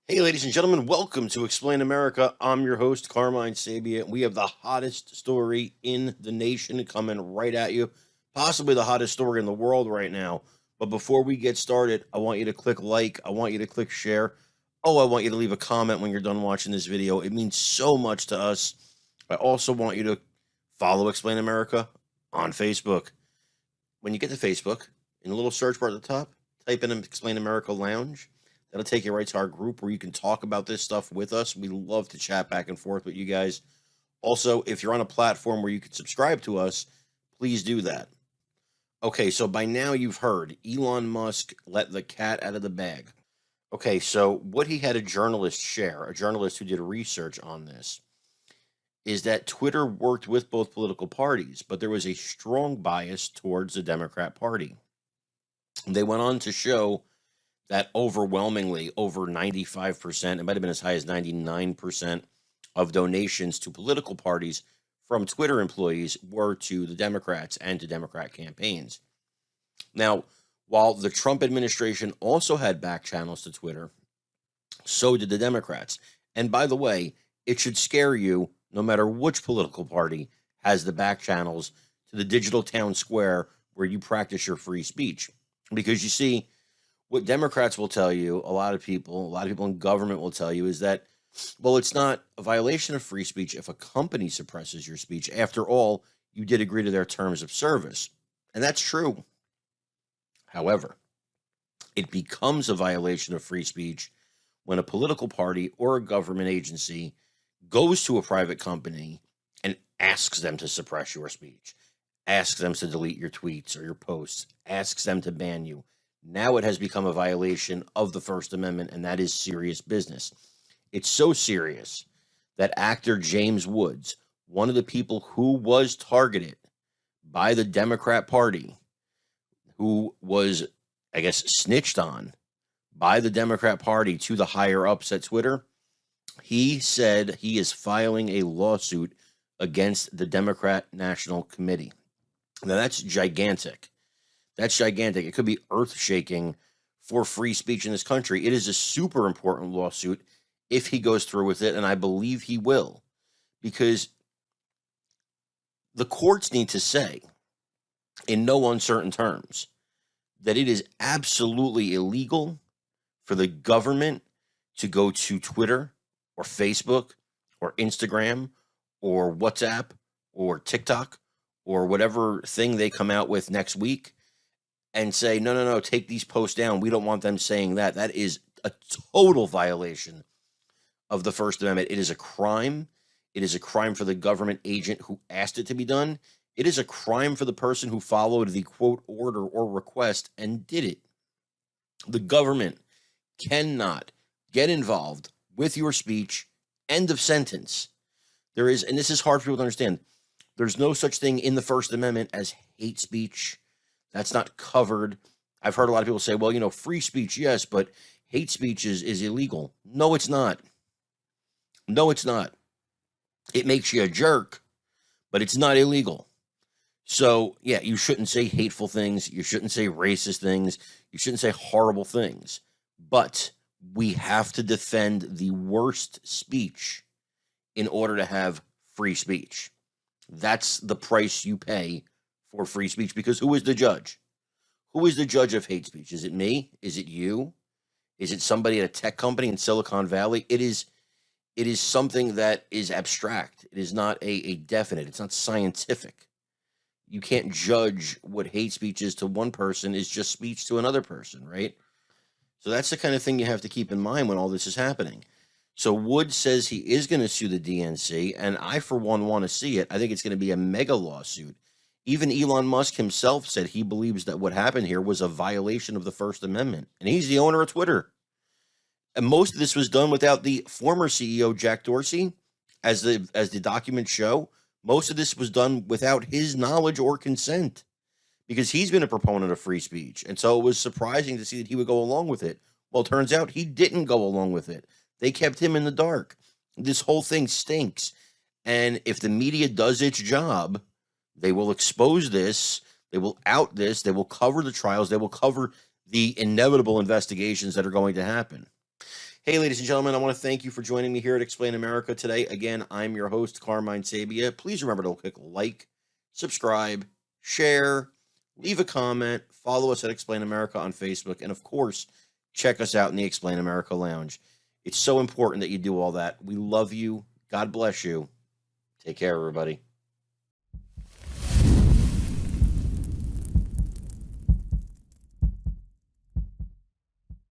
Hey, ladies and gentlemen, welcome to Explain America. I'm your host, Carmine Sabia. We have the hottest story in the nation coming right at you, possibly the hottest story in the world right now. But before we get started, I want you to click like, I want you to click share. Oh, I want you to leave a comment when you're done watching this video. It means so much to us. I also want you to follow Explain America on Facebook. When you get to Facebook, in the little search bar at the top, type in Explain America Lounge. That'll take you right to our group where you can talk about this stuff with us. We love to chat back and forth with you guys. Also, if you're on a platform where you can subscribe to us, please do that. Okay, so by now you've heard Elon Musk let the cat out of the bag. Okay, so what he had a journalist share, a journalist who did research on this, is that Twitter worked with both political parties, but there was a strong bias towards the Democrat Party. They went on to show that overwhelmingly over 95%, it might have been as high as 99% of donations to political parties from Twitter employees were to the Democrats and to Democrat campaigns. Now, while the Trump administration also had back channels to Twitter, so did the Democrats. And by the way, it should scare you no matter which political party has the back channels to the digital town square where you practice your free speech. Because you see, what Democrats will tell you, a lot of people in government will tell you is that, well, it's not a violation of free speech if a company suppresses your speech. After all, you did agree to their terms of service. And that's true. However, it becomes a violation of free speech when a political party or a government agency goes to a private company and asks them to suppress your speech, asks them to delete your tweets or your posts, asks them to ban you. Now it has become a violation of the First Amendment, and that is serious business. It's so serious that actor James Woods, one of the people who was targeted by the Democrat Party, who was, I guess, snitched on by the Democrat Party to the higher ups at Twitter, he said he is filing a lawsuit against the Democrat National Committee. Now, that's gigantic. That's gigantic. It could be earth-shaking for free speech in this country. It is a super important lawsuit if he goes through with it, and I believe he will, because the courts need to say, in no uncertain terms, that it is absolutely illegal for the government to go to Twitter or Facebook or Instagram or WhatsApp or TikTok or whatever thing they come out with next week and say, no, take these posts down. We don't want them saying that. That is a total violation of the First Amendment. It is a crime. It is a crime for the government agent who asked it to be done. It is a crime for the person who followed the quote order or request and did it. The government cannot get involved with your speech. End of sentence. There is, and this is hard for people to understand, there's no such thing in the First Amendment as hate speech. That's not covered. I've heard a lot of people say, well, free speech, yes, but hate speech is illegal. No, it's not. No, it's not. It makes you a jerk, but it's not illegal. So, yeah, you shouldn't say hateful things. You shouldn't say racist things. You shouldn't say horrible things. But we have to defend the worst speech in order to have free speech. That's the price you pay for free speech, because who is the judge? Who is the judge of hate speech? Is it me? Is it you? Is it somebody at a tech company in Silicon Valley? It is something that is abstract. It is not a definite. It's not scientific. You can't judge what hate speech is to one person is just speech to another person, right? So that's the kind of thing you have to keep in mind when all this is happening. So Wood says he is going to sue the DNC, and I, for one, want to see it. I think it's going to be a mega lawsuit. Even Elon Musk himself said he believes that what happened here was a violation of the First Amendment, and he's the owner of Twitter. And most of this was done without the former CEO, Jack Dorsey, as the documents show. Most of this was done without his knowledge or consent, because he's been a proponent of free speech. And so it was surprising to see that he would go along with it. Well, it turns out he didn't go along with it. They kept him in the dark. This whole thing stinks. And if the media does its job, they will expose this. They will out this. They will cover the trials. They will cover the inevitable investigations that are going to happen. Hey, ladies and gentlemen, I want to thank you for joining me here at Explain America today. Again, I'm your host, Carmine Sabia. Please remember to click like, subscribe, share, leave a comment, follow us at Explain America on Facebook, and of course, check us out in the Explain America Lounge. It's so important that you do all that. We love you. God bless you. Take care, everybody.